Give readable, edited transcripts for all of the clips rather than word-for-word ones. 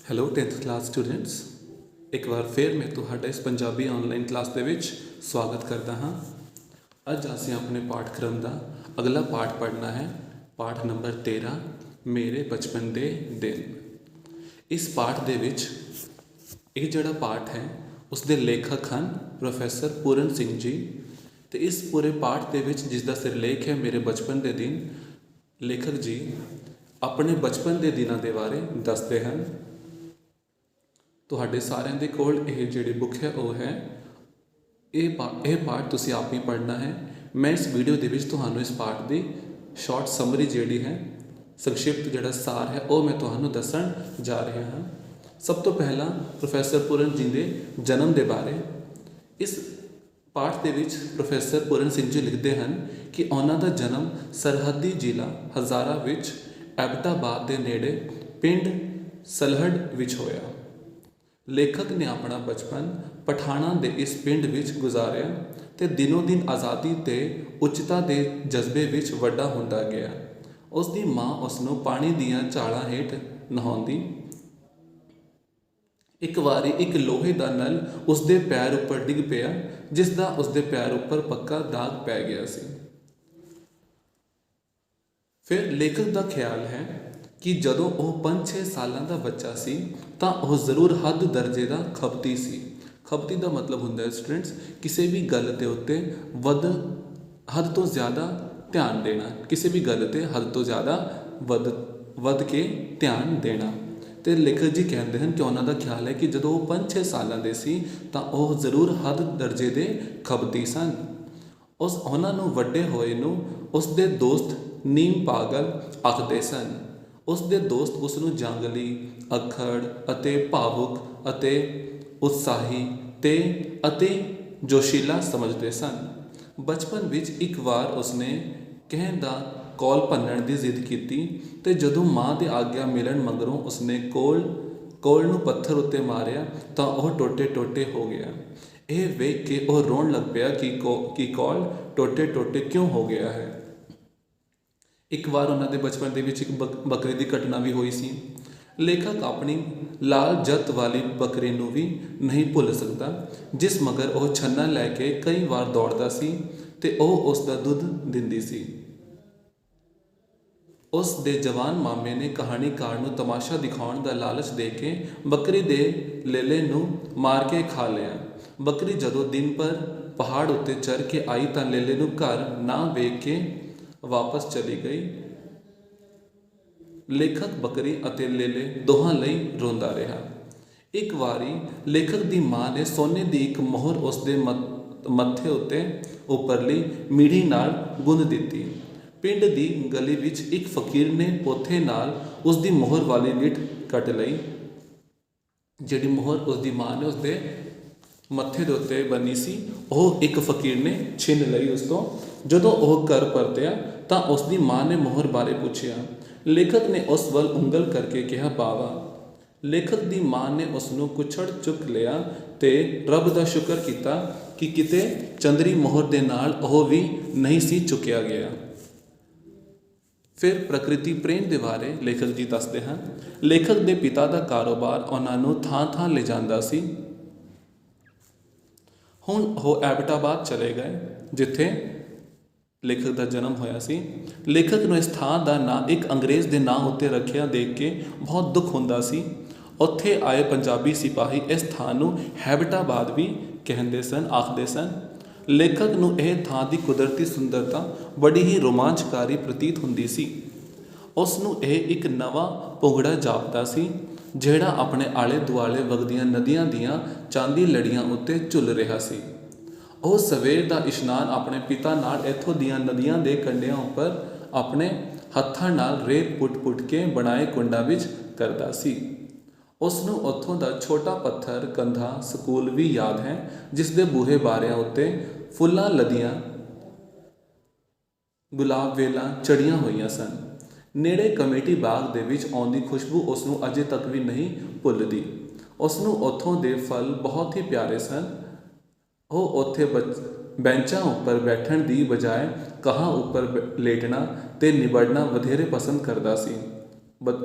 Hello 10th class students, ਇੱਕ ਵਾਰ ਫਿਰ ਮੈਂ ਤੁਹਾਡਾ ਇਸ ਪੰਜਾਬੀ ਆਨਲਾਈਨ ਕਲਾਸ ਦੇ ਵਿੱਚ ਸਵਾਗਤ ਕਰਦਾ ਹਾਂ। ਅੱਜ ਅਸੀਂ ਆਪਣੇ ਪਾਠਕ੍ਰਮ ਦਾ ਅਗਲਾ ਪਾਠ ਪੜ੍ਹਨਾ ਹੈ। ਪਾਠ ਨੰਬਰ 13, ਮੇਰੇ ਬਚਪਨ ਦੇ ਦਿਨ। ਇਸ ਪਾਠ ਦੇ ਵਿੱਚ ਇਹ ਜਿਹੜਾ ਪਾਠ ਹੈ ਉਸ ਦੇ ਲੇਖਕ ਹਨ ਪ੍ਰੋਫੈਸਰ ਪੂਰਨ ਸਿੰਘ ਜੀ। ਅਤੇ ਇਸ ਪੂਰੇ ਪਾਠ ਦੇ ਵਿੱਚ ਜਿਸ ਦਾ ਸਿਰਲੇਖ ਹੈ ਮੇਰੇ ਬਚਪਨ ਦੇ ਦਿਨ, ਲੇਖਕ ਜੀ ਆਪਣੇ ਬਚਪਨ ਦੇ ਦਿਨਾਂ ਦੇ ਬਾਰੇ ਦੱਸਦੇ ਹਨ। ਤੁਹਾਡੇ ਸਾਰਿਆਂ ਦੇ ਕੋਲ ਇਹ ਜਿਹੜੀ ਬੁੱਕ ਹੈ ਉਹ ਹੈ। ਇਹ ਪਾਠ ਤੁਸੀਂ ਆਪ ਹੀ ਪੜ੍ਹਨਾ ਹੈ। ਮੈਂ ਇਸ ਵੀਡੀਓ ਦੇ ਵਿੱਚ ਤੁਹਾਨੂੰ ਇਸ ਪਾਠ ਦੀ ਸ਼ਾਰਟ ਸਮਰੀ ਜਿਹੜੀ ਹੈ, ਸੰਖਿਪਤ ਜਿਹੜਾ ਸਾਰ ਹੈ ਉਹ ਮੈਂ ਤੁਹਾਨੂੰ ਦੱਸਣ ਜਾ ਰਿਹਾ ਹਾਂ। ਸਭ ਤੋਂ ਪਹਿਲਾਂ ਪ੍ਰੋਫੈਸਰ ਪੂਰਨ ਜੀ ਦੇ ਜਨਮ ਦੇ ਬਾਰੇ। ਇਸ ਪਾਠ ਦੇ ਵਿੱਚ ਪ੍ਰੋਫੈਸਰ ਪੂਰਨ ਸਿੰਘ ਜੀ ਲਿਖਦੇ ਹਨ ਕਿ ਉਹਨਾਂ ਦਾ ਜਨਮ ਸਰਹੱਦੀ ਜ਼ਿਲ੍ਹਾ ਹਜ਼ਾਰਾ ਵਿੱਚ ਐਬਟਾਬਾਦ ਦੇ ਨੇੜੇ ਪਿੰਡ ਸਲਹੜ ਵਿੱਚ ਹੋਇਆ। ਲੇਖਕ ਨੇ ਆਪਣਾ ਬਚਪਨ ਪਠਾਣਾ ਦੇ ਇਸ ਪਿੰਡ ਵਿੱਚ ਗੁਜ਼ਾਰਿਆ ਅਤੇ ਦਿਨੋਂ ਦਿਨ ਆਜ਼ਾਦੀ ਤੇ ਉੱਚਤਾ ਦੇ ਜਜ਼ਬੇ ਵਿੱਚ ਵੱਡਾ ਹੁੰਦਾ ਗਿਆ। ਉਸ ਦੀ ਮਾਂ ਉਸ ਨੂੰ ਪਾਣੀ ਦੀਆਂ ਝਾੜਾਂ ਹੇਠ ਨਹਾਉਂਦੀ। ਇੱਕ ਵਾਰੀ ਇੱਕ ਲੋਹੇ ਦਾ ਨਲ ਉਸ ਦੇ ਪੈਰ ਉੱਪਰ ਡਿੱਗ ਪਿਆ, ਜਿਸ ਦਾ ਉਸ ਦੇ ਪੈਰ ਉੱਪਰ ਪੱਕਾ ਦਾਗ ਪੈ ਗਿਆ ਸੀ। ਫਿਰ ਲੇਖਕ ਦਾ ਖਿਆਲ ਹੈ ਕਿ ਜਦੋਂ ਉਹ 5-6 ਸਾਲਾਂ ਦਾ ਬੱਚਾ ਸੀ ਤਾਂ ਉਹ ਜ਼ਰੂਰ ਹੱਦ ਦਰਜੇ ਦਾ ਖਪਤੀ ਸੀ। ਖਪਤੀ ਦਾ ਮਤਲਬ ਹੁੰਦਾ ਹੈ ਸਟੂਡੈਂਟਸ, ਕਿਸੇ ਵੀ ਗੱਲ ਦੇ ਉੱਤੇ ਹੱਦ ਤੋਂ ਜ਼ਿਆਦਾ ਧਿਆਨ ਦੇਣਾ, ਕਿਸੇ ਵੀ ਗੱਲ 'ਤੇ ਹੱਦ ਤੋਂ ਜ਼ਿਆਦਾ ਵੱਧ ਕੇ ਧਿਆਨ ਦੇਣਾ। ਅਤੇ ਲੇਖਕ ਜੀ ਕਹਿੰਦੇ ਹਨ ਕਿ ਉਹਨਾਂ ਦਾ ਖਿਆਲ ਹੈ ਕਿ ਜਦੋਂ ਉਹ 5-6 ਸਾਲਾਂ ਦੇ ਸੀ ਤਾਂ ਉਹ ਜ਼ਰੂਰ ਹੱਦ ਦਰਜੇ ਦੇ ਖਪਤੀ ਸਨ। ਉਹਨਾਂ ਨੂੰ ਵੱਡੇ ਹੋਏ ਨੂੰ ਉਸ ਦੇ ਦੋਸਤ ਨੀਮ ਪਾਗਲ ਆਖਦੇ ਸਨ। ਉਸ ਦੇ ਦੋਸਤ ਉਸ ਨੂੰ ਜੰਗਲੀ, ਅੱਖੜ ਅਤੇ ਭਾਵੁਕ ਅਤੇ ਉਤਸ਼ਾਹੀ ਅਤੇ ਜੋਸ਼ੀਲਾ ਸਮਝਦੇ ਸਨ। ਬਚਪਨ ਵਿੱਚ ਇੱਕ ਵਾਰ ਉਸਨੇ ਕਹਿਣ ਦਾ ਕੌਲ ਭੰਨਣ ਦੀ ਜ਼ਿੱਦ ਕੀਤੀ ਅਤੇ ਜਦੋਂ ਮਾਂ ਦੀ ਆਗਿਆ ਮਿਲਣ ਮਗਰੋਂ ਉਸਨੇ ਕੌਲ ਨੂੰ ਪੱਥਰ ਉੱਤੇ ਮਾਰਿਆ ਤਾਂ ਉਹ ਟੋਟੇ ਹੋ ਗਿਆ। ਇਹ ਵੇਖ ਕੇ ਉਹ ਰੋਣ ਲੱਗ ਪਿਆ ਕਿ ਕੌਲ ਟੋਟੇ ਕਿਉਂ ਹੋ ਗਿਆ ਹੈ। ਇੱਕ ਵਾਰ ਉਹਨਾਂ ਦੇ ਬਚਪਨ ਦੇ ਵਿੱਚ ਇੱਕ ਬੱਕਰੀ ਦੀ ਘਟਨਾ ਵੀ ਹੋਈ ਸੀ। ਲੇਖਕ ਆਪਣੀ ਲਾਲ ਜੱਤ ਵਾਲੀ ਬੱਕਰੀ ਨੂੰ ਵੀ ਨਹੀਂ ਭੁੱਲ ਸਕਦਾ, ਜਿਸ ਮਗਰ ਉਹ ਛੰਨਾ ਲੈ ਕੇ ਕਈ ਵਾਰ ਦੌੜਦਾ ਸੀ ਅਤੇ ਉਹ ਉਸ ਦਾ ਦੁੱਧ ਦਿੰਦੀ ਸੀ। ਉਸ ਦੇ ਜਵਾਨ ਮਾਮੇ ਨੇ ਕਹਾਣੀਕਾਰ ਨੂੰ ਤਮਾਸ਼ਾ ਦਿਖਾਉਣ ਦਾ ਲਾਲਚ ਦੇ ਕੇ ਬੱਕਰੀ ਦੇ ਲੇਲੇ ਨੂੰ ਮਾਰ ਕੇ ਖਾ ਲਿਆ। ਬੱਕਰੀ ਜਦੋਂ ਦਿਨ ਭਰ ਪਹਾੜ ਉੱਤੇ ਚਰ ਕੇ ਆਈ ਤਾਂ ਲੇਲੇ ਨੂੰ ਘਰ ਨਾ ਵੇਖ ਕੇ ਵਾਪਸ ਚਲੀ ਗਈ। ਲੇਖਕ ਬੱਕਰੀ ਅਤੇ ਲੇਲੇ ਦੋਹਾਂ ਲਈ ਰੋਂਦਾ ਰਿਹਾ। ਇੱਕ ਵਾਰੀ ਲੇਖਕ ਦੀ ਮਾਂ ਨੇ ਸੋਨੇ ਦੀ ਇੱਕ ਮੋਹਰ ਉਸ ਦੇ ਮੱਥੇ ਉੱਤੇ ਉੱਪਰਲੀ ਮੀੜੀ ਨਾਲ ਗੁੰਦ ਦਿੱਤੀ। ਪਿੰਡ ਦੀ ਗਲੀ ਵਿੱਚ ਇੱਕ ਫਕੀਰ ਨੇ ਪੋਥੇ ਨਾਲ ਉਸ ਦੀ ਮੋਹਰ ਵਾਲੀ ਲਿਟ ਕੱਟ ਲਈ। ਜਿਹੜੀ ਮੋਹਰ ਉਸ ਦੀ ਮਾਂ ਨੇ ਉਸ ਦੇ ਮੱਥੇ ਦੇ ਉੱਤੇ ਬੰਨੀ ਸੀ, ਉਹ ਇੱਕ ਫਕੀਰ ਨੇ ਛਿਨ ਲਈ ਉਸ ਤੋਂ। ਜਦੋਂ ਉਹ ਘਰ ਪਰਤਿਆ ਤਾਂ ਉਸ ਦੀ ਮਾਂ ਨੇ ਮੋਹਰ ਬਾਰੇ ਪੁੱਛਿਆ। ਲੇਖਕ ਨੇ ਉਸ ਵੱਲ ਉਂਗਲ ਕਰਕੇ ਕਿਹਾ, ਬਾਵਾ। ਲੇਖਕ ਦੀ ਮਾਂ ਨੇ ਉਸ ਨੂੰ ਕੁੱਛੜ ਚੁੱਕ ਲਿਆ ਤੇ ਰੱਬ ਦਾ ਸ਼ੁਕਰ ਕੀਤਾ ਕਿ ਕਿਤੇ ਚੰਦਰੀ ਮੋਹਰ ਦੇ ਨਾਲ ਉਹ ਵੀ ਨਹੀਂ ਸੀ ਚੁੱਕਿਆ ਗਿਆ। ਫਿਰ ਪ੍ਰਕਿਰਤੀ ਪ੍ਰੇਮ ਦੇ ਬਾਰੇ ਲੇਖਕ ਜੀ ਦੱਸਦੇ ਹਨ। ਲੇਖਕ ਦੇ ਪਿਤਾ ਦਾ ਕਾਰੋਬਾਰ ਉਹਨਾਂ ਨੂੰ ਥਾਂ ਲਿਜਾਂਦਾ ਸੀ। ਹੁਣ ਉਹ ਐਬਟਾਬਾਦ ਚਲੇ ਗਏ, ਜਿੱਥੇ ਲੇਖਕ ਦਾ ਜਨਮ ਹੋਇਆ ਸੀ। ਲੇਖਕ ਨੂੰ ਇਸ ਥਾਂ ਦਾ ਨਾਂ ਇੱਕ ਅੰਗਰੇਜ਼ ਦੇ ਨਾਂ ਉੱਤੇ ਰੱਖਿਆ ਦੇਖ ਕੇ ਬਹੁਤ ਦੁੱਖ ਹੁੰਦਾ ਸੀ। ਉੱਥੇ ਆਏ ਪੰਜਾਬੀ ਸਿਪਾਹੀ ਇਸ ਥਾਂ ਨੂੰ ਹੈਬਟਾਬਾਦ ਵੀ ਆਖਦੇ ਸਨ। ਲੇਖਕ ਨੂੰ ਇਹ ਥਾਂ ਦੀ ਕੁਦਰਤੀ ਸੁੰਦਰਤਾ ਬੜੀ ਹੀ ਰੋਮਾਂਚਕਾਰੀ ਪ੍ਰਤੀਤ ਹੁੰਦੀ ਸੀ। ਉਸ ਨੂੰ ਇਹ ਇੱਕ ਨਵਾਂ ਪੁੰਗੜਾ ਜਾਪਦਾ ਸੀ, ਜਿਹੜਾ ਆਪਣੇ ਆਲੇ ਦੁਆਲੇ ਵਗਦੀਆਂ ਨਦੀਆਂ ਦੀਆਂ ਚਾਂਦੀ ਲੜੀਆਂ ਉੱਤੇ ਝੁੱਲ ਰਿਹਾ ਸੀ। ਉਹ ਸਵੇਰ ਦਾ ਇਸ਼ਨਾਨ ਆਪਣੇ ਪਿਤਾ ਨਾਲ ਇੱਥੋਂ ਦੀਆਂ ਨਦੀਆਂ ਦੇ ਕੰਢਿਆਂ ਉੱਪਰ ਆਪਣੇ ਹੱਥਾਂ ਨਾਲ ਰੇਤ ਪੁੱਟ ਕੇ ਬਣਾਏ ਕੁੰਡਾਂ ਵਿੱਚ ਕਰਦਾ ਸੀ। ਉਸ ਨੂੰ ਉੱਥੋਂ ਦਾ ਛੋਟਾ ਪੱਥਰ ਕੰਧਾ ਸਕੂਲ ਵੀ ਯਾਦ ਹੈ, ਜਿਸ ਦੇ ਬੂਹੇ ਬਾਰਿਆਂ ਉੱਤੇ ਫੁੱਲਾਂ ਲਦੀਆਂ ਗੁਲਾਬ ਵੇਲਾਂ ਚੜ੍ਹੀਆਂ ਹੋਈਆਂ ਸਨ। ਨੇੜੇ ਕਮੇਟੀ ਬਾਗ ਦੇ ਵਿੱਚ ਆਉਂਦੀ ਖੁਸ਼ਬੂ ਉਸ ਨੂੰ ਅਜੇ ਤੱਕ ਵੀ ਨਹੀਂ ਭੁੱਲਦੀ। ਉਸ ਨੂੰ ਉੱਥੋਂ ਦੇ ਫਲ ਬਹੁਤ ਹੀ ਪਿਆਰੇ ਸਨ। ਉਹ ਉੱਥੇ ਬੈਂਚਾਂ ਉੱਪਰ ਬੈਠਣ ਦੀ ਬਜਾਏ ਘਾਹਾਂ ਉੱਪਰ ਲੇਟਣਾ ਤੇ ਨਿਬੜਨਾ ਵਧੇਰੇ ਪਸੰਦ ਕਰਦਾ ਸੀ।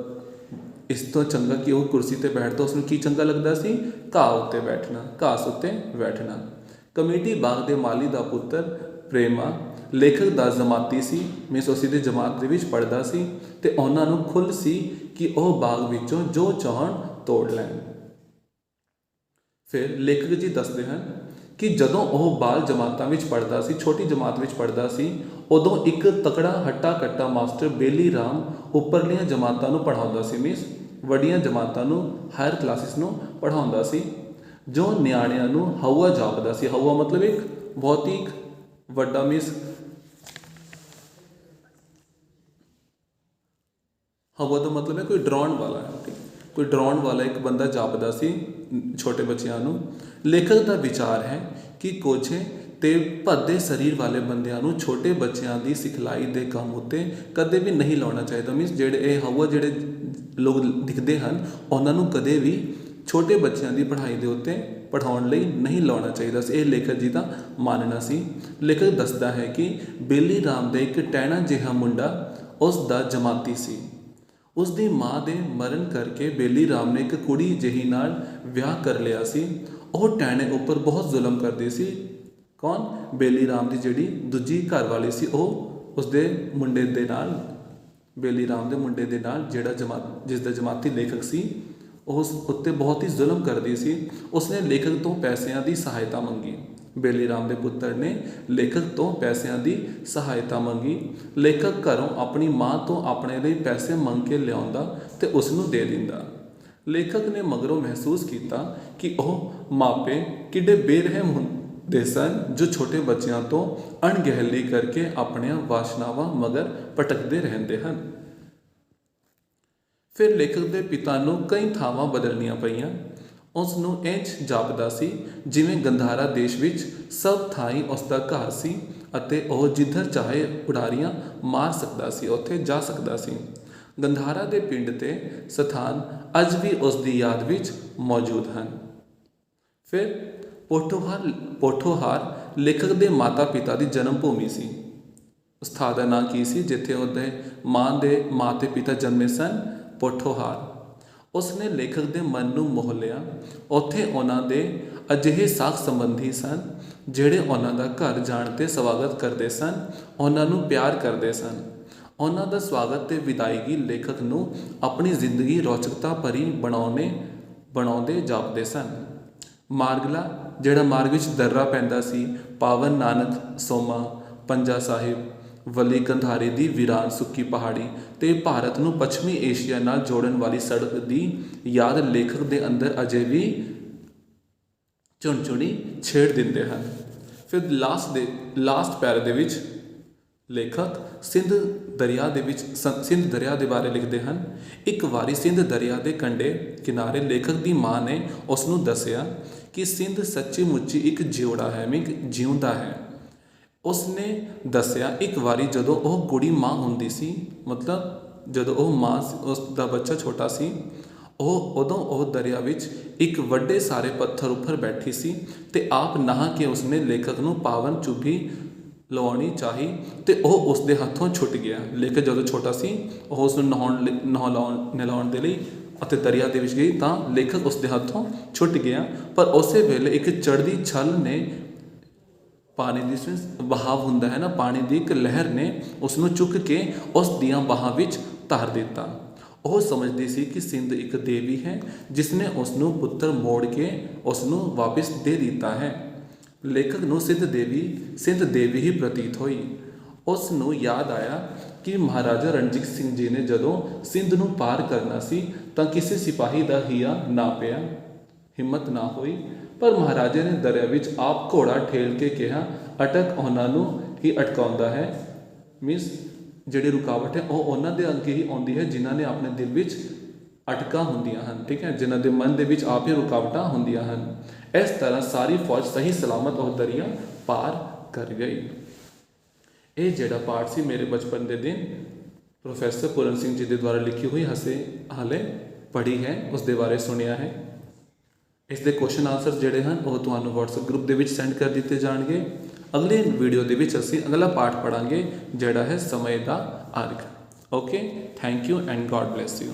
ਇਸ ਤੋਂ ਚੰਗਾ ਕਿ ਉਹ ਕੁਰਸੀ ਤੇ ਬੈਠਦਾ, ਉਸਨੂੰ ਕੀ ਚੰਗਾ ਲੱਗਦਾ ਸੀ? ਘਾਹ ਉੱਤੇ ਬੈਠਣਾ, ਘਾਸ ਉੱਤੇ ਬੈਠਣਾ। ਕਮੇਟੀ ਬਾਗ ਦੇ ਮਾਲੀ ਦਾ ਪੁੱਤਰ ਪ੍ਰੇਮਾ ਲੇਖਕ ਦਾ ਜਮਾਤੀ ਸੀ, ਮੀਨਸ ਉਸੇ ਦੀ ਜਮਾਤ ਦੇ ਵਿੱਚ ਪੜ੍ਹਦਾ ਸੀ ਤੇ ਉਹਨਾਂ ਨੂੰ ਖੁੱਲ੍ਹ ਸੀ ਕਿ ਉਹ ਬਾਗ ਵਿੱਚੋਂ ਜੋ ਚਾਹਣ ਤੋੜ ਲੈਣ। ਫਿਰ ਲੇਖਕ ਜੀ ਦੱਸਦੇ ਹਨ ਕਿ ਜਦੋਂ ਉਹ ਬਾਲ ਜਮਾਤਾਂ ਵਿੱਚ ਪੜ੍ਹਦਾ ਸੀ, ਛੋਟੀ ਜਮਾਤ ਵਿੱਚ ਪੜ੍ਹਦਾ ਸੀ, ਉਦੋਂ ਇੱਕ ਤਕੜਾ ਹੱਟਾ ਕੱਟਾ ਮਾਸਟਰ ਬੇਲੀ ਰਾਮ ਉੱਪਰਲੀਆਂ ਜਮਾਤਾਂ ਨੂੰ ਪੜ੍ਹਾਉਂਦਾ ਸੀ, ਮੀਨਸ ਵੱਡੀਆਂ ਜਮਾਤਾਂ ਨੂੰ, ਹਾਇਰ ਕਲਾਸਿਸ ਨੂੰ ਪੜ੍ਹਾਉਂਦਾ ਸੀ, ਜੋ ਨਿਆਣਿਆਂ ਨੂੰ ਹਊਆ ਜਾਪਦਾ ਸੀ। ਹਊਆ ਮਤਲਬ ਇੱਕ ਬਹੁਤ ਹੀ ਵੱਡਾ, ਮੀਨਸ ਹਊਆ ਦਾ ਮਤਲਬ ਹੈ ਕੋਈ ਡਰਾਉਣ ਵਾਲਾ, ਠੀਕ, ਕੋਈ ਡਰਾਉਣ ਵਾਲਾ ਇੱਕ ਬੰਦਾ ਜਾਪਦਾ ਸੀ ਛੋਟੇ ਬੱਚਿਆਂ ਨੂੰ। ਲੇਖਕ ਦਾ ਵਿਚਾਰ ਹੈ ਕਿ ਕੋਝੇ ਤੇ ਭੱਦੇ ਸਰੀਰ ਵਾਲੇ ਬੰਦਿਆਂ ਨੂੰ ਛੋਟੇ ਬੱਚਿਆਂ ਦੀ ਸਿਖਲਾਈ ਦੇ ਕੰਮ ਉੱਤੇ ਕਦੇ ਵੀ ਨਹੀਂ ਲਾਉਣਾ ਚਾਹੀਦਾ। ਮੀਨਸ ਜਿਹੜੇ ਇਹ ਹਊਆ ਜਿਹੜੇ ਲੋਕ ਦਿਖਦੇ ਹਨ, ਉਹਨਾਂ ਨੂੰ ਕਦੇ ਵੀ ਛੋਟੇ ਬੱਚਿਆਂ ਦੀ ਪੜ੍ਹਾਈ ਦੇ ਉੱਤੇ ਪੜ੍ਹਾਉਣ ਲਈ ਨਹੀਂ ਲਾਉਣਾ ਚਾਹੀਦਾ ਸੀ। ਇਹ ਲੇਖਕ ਜੀ ਦਾ ਮਾਨਣਾ ਸੀ। ਲੇਖਕ ਦੱਸਦਾ ਹੈ ਕਿ ਬੇਲੀ ਰਾਮ ਦਾ ਇੱਕ ਟਹਿਣਾ ਜਿਹਾ ਮੁੰਡਾ ਉਸ ਦਾ ਜਮਾਤੀ ਸੀ। ਉਸ ਦੀ ਮਾਂ ਦੇ ਮਰਨ ਕਰਕੇ ਬੇਲੀ ਰਾਮ ਨੇ ਇੱਕ ਕੁੜੀ ਜਿਹੀ ਨਾਲ ਵਿਆਹ ਕਰ ਲਿਆ ਸੀ। ਉਹ ਟਹਿਣੇ ਉੱਪਰ ਬਹੁਤ ਜ਼ੁਲਮ ਕਰਦੀ ਸੀ। ਕੌਣ? ਬੇਲੀ ਰਾਮ ਦੀ ਜਿਹੜੀ ਦੂਜੀ ਘਰ ਵਾਲੀ ਸੀ, ਉਹ ਉਸਦੇ ਮੁੰਡੇ ਦੇ ਨਾਲ, ਬੇਲੀ ਰਾਮ ਦੇ ਮੁੰਡੇ ਦੇ ਨਾਲ, ਜਿਹੜਾ ਜਿਸ ਦਾ ਜਮਾਤੀ ਲੇਖਕ ਸੀ, ਉਸ ਉੱਤੇ ਬਹੁਤ ਹੀ ਜ਼ੁਲਮ ਕਰਦੀ ਸੀ। ਉਸਨੇ ਲੇਖਕ ਤੋਂ ਪੈਸਿਆਂ ਦੀ ਸਹਾਇਤਾ ਮੰਗੀ। ਬੇਲੀ ਰਾਮ ਦੇ ਪੁੱਤਰ ਨੇ ਲੇਖਕ ਤੋਂ ਪੈਸਿਆਂ ਦੀ ਸਹਾਇਤਾ ਮੰਗੀ। ਲੇਖਕ ਘਰੋਂ ਆਪਣੀ ਮਾਂ ਤੋਂ ਆਪਣੇ ਲਈ ਪੈਸੇ ਮੰਗ ਕੇ ਲਿਆਉਂਦਾ ਤੇ ਉਸ ਨੂੰ ਦੇ ਦਿੰਦਾ। ਲੇਖਕ ਨੇ ਮਗਰੋਂ ਮਹਿਸੂਸ ਕੀਤਾ ਕਿ ਉਹ ਮਾਪੇ ਕਿੱਡੇ ਬੇਰਹਿਮ ਹੁੰਦੇ ਸਨ, ਜੋ ਛੋਟੇ ਬੱਚਿਆਂ ਤੋਂ ਅਣਗਹਿਲੀ ਕਰਕੇ ਆਪਣੀਆਂ ਵਾਸ਼ਨਾਵਾਂ ਮਗਰ ਭਟਕਦੇ ਰਹਿੰਦੇ ਹਨ। ਫਿਰ ਲੇਖਕ ਦੇ ਪਿਤਾ ਨੂੰ ਕਈ ਥਾਵਾਂ ਬਦਲਣੀਆਂ ਪਈਆਂ। ਉਸ ਨੂੰ ਇੰਝ ਜਾਪਦਾ ਸੀ ਜਿਵੇਂ ਗੰਧਾਰਾ ਦੇਸ਼ ਵਿੱਚ ਸਭ ਥਾਈਂ ਉਸ ਦਾ ਘਰ ਸੀ ਅਤੇ ਉਹ ਜਿੱਧਰ ਚਾਹੇ ਉਡਾਰੀਆਂ ਮਾਰ ਸਕਦਾ ਸੀ, ਉੱਥੇ ਜਾ ਸਕਦਾ ਸੀ। ਗੰਧਾਰਾ ਦੇ ਪਿੰਡ ਤੇ ਸਥਾਨ ਅੱਜ ਵੀ ਉਸ ਦੀ ਯਾਦ ਵਿੱਚ ਮੌਜੂਦ ਹਨ। ਫਿਰ ਪੋਠੋਹਾਰ ਲੇਖਕ ਦੇ ਮਾਤਾ ਪਿਤਾ ਦੀ ਜਨਮ ਭੂਮੀ ਸੀ। ਉਸ ਥਾਂ ਦਾ ਨਾਂ ਕੀ ਸੀ ਜਿੱਥੇ ਉਹਦੇ ਮਾਂ ਤੇ ਪਿਤਾ ਜਨਮੇ ਸਨ? ਪੋਠੋਹਾਰ। ਉਸਨੇ ਲੇਖਕ ਦੇ ਮਨ ਨੂੰ ਮੋਹ ਲਿਆ। ਉੱਥੇ ਉਹਨਾਂ ਦੇ ਅਜਿਹੇ ਸਾਕ ਸੰਬੰਧੀ ਸਨ ਜਿਹੜੇ ਉਹਨਾਂ ਦਾ ਘਰ ਜਾਣ 'ਤੇ ਸਵਾਗਤ ਕਰਦੇ ਸਨ, ਉਹਨਾਂ ਨੂੰ ਪਿਆਰ ਕਰਦੇ ਸਨ। ਉਹਨਾਂ ਦਾ ਸਵਾਗਤ ਤੇ ਵਿਦਾਇਗੀ ਲੇਖਕ ਨੂੰ ਆਪਣੀ ਜ਼ਿੰਦਗੀ ਰੌਚਕਤਾ ਭਰੀ ਬਣਾਉਂਦੇ ਜਾਪਦੇ ਸਨ। ਮਾਰਗਲਾ, ਜਿਹੜਾ ਮਾਰਗ ਵਿੱਚ ਦਰਰਾ ਪੈਂਦਾ ਸੀ, ਪਾਵਨ ਨਾਨਕ ਸੋਮਾ, ਪੰਜਾ ਸਾਹਿਬ, ਵਲੀ ਕੰਧਾਰੇ ਦੀ ਵੀਰਾਨ ਸੁੱਕੀ ਪਹਾੜੀ ਤੇ ਭਾਰਤ ਨੂੰ ਪੱਛਮੀ ਏਸ਼ੀਆ ਨਾਲ ਜੋੜਨ ਵਾਲੀ ਸੜਕ ਦੀ ਯਾਦ ਲੇਖਕ ਦੇ ਅੰਦਰ ਅਜੇ ਵੀ ਚੁਣਚੁਣੀ ਛੇੜ ਦਿੰਦੇ ਹਨ। ਫਿਰ ਲਾਸਟ ਪੈਰੇ ਦੇ ਵਿੱਚ ਲੇਖਕ ਸਿੰਧ ਦਰਿਆ ਦੇ ਬਾਰੇ ਲਿਖਦੇ ਹਨ। ਇੱਕ ਵਾਰੀ ਸਿੰਧ ਦਰਿਆ ਦੇ ਕੰਢੇ ਕਿਨਾਰੇ ਲੇਖਕ ਦੀ ਮਾਂ ਨੇ ਉਸ ਨੂੰ ਦੱਸਿਆ ਕਿ ਸਿੰਧ ਸੱਚੀ ਮੁੱਚੀ ਇੱਕ ਜਿਉੜਾ ਹੈ, ਜਿਉਂਦਾ ਹੈ। ਉਸਨੇ ਦੱਸਿਆ ਇੱਕ ਵਾਰੀ ਜਦੋਂ ਉਹ ਕੁੜੀ ਮਾਂ ਹੁੰਦੀ ਸੀ, ਮਤਲਬ ਜਦੋਂ ਉਹ ਮਾਂ, ਉਸ ਦਾ ਬੱਚਾ ਛੋਟਾ ਸੀ, ਉਦੋਂ ਉਹ ਦਰਿਆ ਵਿੱਚ ਇੱਕ ਵੱਡੇ ਸਾਰੇ ਪੱਥਰ ਉੱਪਰ ਬੈਠੀ ਸੀ ਤੇ ਆਪ ਨਹਾ ਕੇ ਉਸਨੇ ਲੇਖਕ ਨੂੰ ਪਾਵਨ ਚੁੱਭੀ ਲਵਾਉਣੀ ਚਾਹੀ ਤੇ ਉਹ ਉਸਦੇ ਹੱਥੋਂ ਛੁੱਟ ਗਿਆ। ਲੇਖਕ ਜਦੋਂ ਛੋਟਾ ਸੀ, ਉਹ ਉਸ ਨੂੰ ਨਹਿਲਾਉਣ ਦੇ ਲਈ ਅਤੇ ਦਰਿਆ ਦੇ ਵਿੱਚ ਗਈ ਤਾਂ ਲੇਖਕ ਉਸਦੇ ਹੱਥੋਂ ਛੁੱਟ ਗਿਆ। ਪਰ ਉਸੇ ਵੇਲੇ ਇੱਕ ਚੜ੍ਹਦੀ ਛੱਲ ਨੇ, ਪਾਣੀ ਦੀ ਬਹਾਵ ਹੁੰਦਾ ਹੈ ਨਾ, ਪਾਣੀ ਦੀ ਇੱਕ ਲਹਿਰ ਨੇ ਉਸ ਨੂੰ ਚੁੱਕ ਕੇ ਉਸ ਦੀਆਂ ਬਾਹਾਂ ਵਿੱਚ ਧਰ ਦਿੱਤਾ। ਉਹ ਸਮਝਦੀ ਸੀ ਕਿ ਸਿੰਧ ਇੱਕ ਦੇਵੀ ਹੈ ਜਿਸ ਨੇ ਉਸ ਨੂੰ ਪੁੱਤਰ ਮੋੜ ਕੇ ਉਸ ਨੂੰ ਵਾਪਿਸ ਦੇ ਦਿੱਤਾ ਹੈ। ਲੇਖਕ ਨੂੰ ਸਿੰਧ ਦੇਵੀ ਹੀ ਪ੍ਰਤੀਤ ਹੋਈ। ਉਸ ਨੂੰ ਯਾਦ ਆਇਆ ਕਿ ਮਹਾਰਾਜਾ ਰਣਜੀਤ ਸਿੰਘ ਜੀ ਨੇ ਜਦੋਂ ਸਿੰਧ ਨੂੰ ਪਾਰ ਕਰਨਾ ਸੀ ਤਾਂ ਕਿਸੇ ਸਿਪਾਹੀ ਦਾ ਹਿੰਮਤ ਨਾ ਹੋਈ, ਪਰ ਮਹਾਰਾਜਾ ਨੇ ਦਰਿਆ ਵਿੱਚ ਆਪ ਘੋੜਾ ਠੇਲ ਕੇ ਕਿਹਾ, ਅਟਕ ਉਹਨਾਂ ਨੂੰ ਹੀ ਅਟਕਾਉਂਦਾ ਹੈ। ਮੀਨਸ ਜਿਹੜੀ ਰੁਕਾਵਟ ਹੈ ਉਹ ਉਹਨਾਂ ਦੇ ਅੱਗੇ ਹੀ ਆਉਂਦੀ ਹੈ ਜਿਨ੍ਹਾਂ ਨੇ ਆਪਣੇ ਦਿਲ ਵਿੱਚ ਅਟਕਾਂ ਹੁੰਦੀਆਂ ਹਨ, ਠੀਕ ਹੈ, ਜਿਨ੍ਹਾਂ ਦੇ ਮਨ ਦੇ ਵਿੱਚ ਆਪ ਹੀ ਰੁਕਾਵਟਾਂ ਹੁੰਦੀਆਂ ਹਨ। ਇਸ ਤਰ੍ਹਾਂ ਸਾਰੀ ਫੌਜ ਸਹੀ ਸਲਾਮਤ ਉਹ ਦਰਿਆ ਪਾਰ ਕਰ ਗਈ। ਇਹ ਜਿਹੜਾ ਪਾਠ ਸੀ ਮੇਰੇ ਬਚਪਨ ਦੇ ਦਿਨ ਪ੍ਰੋਫੈਸਰ ਪੂਰਨ ਸਿੰਘ ਜੀ ਦੇ ਦੁਆਰਾ ਲਿਖੀ ਹੋਈ ਹਾਲੇ ਪੜ੍ਹੀ ਹੈ, ਉਸ ਦੇ ਬਾਰੇ ਸੁਣਿਆ ਹੈ। ਇਸ ਦੇ ਕੁਐਸਚਨ ਆਨਸਰ ਜਿਹੜੇ ਹਨ ਉਹ ਤੁਹਾਨੂੰ WhatsApp ਗਰੁੱਪ ਦੇ ਵਿੱਚ ਸੈਂਡ ਕਰ ਦਿੱਤੇ ਜਾਣਗੇ। ਅਗਲੇ ਵੀਡੀਓ ਦੇ ਵਿੱਚ ਅਸੀਂ ਅਗਲਾ ਪਾਠ ਪੜ੍ਹਾਂਗੇ ਜਿਹੜਾ ਹੈ ਸਮੇਂ ਦਾ ਅਰਕ। Okay, thank you and God bless you.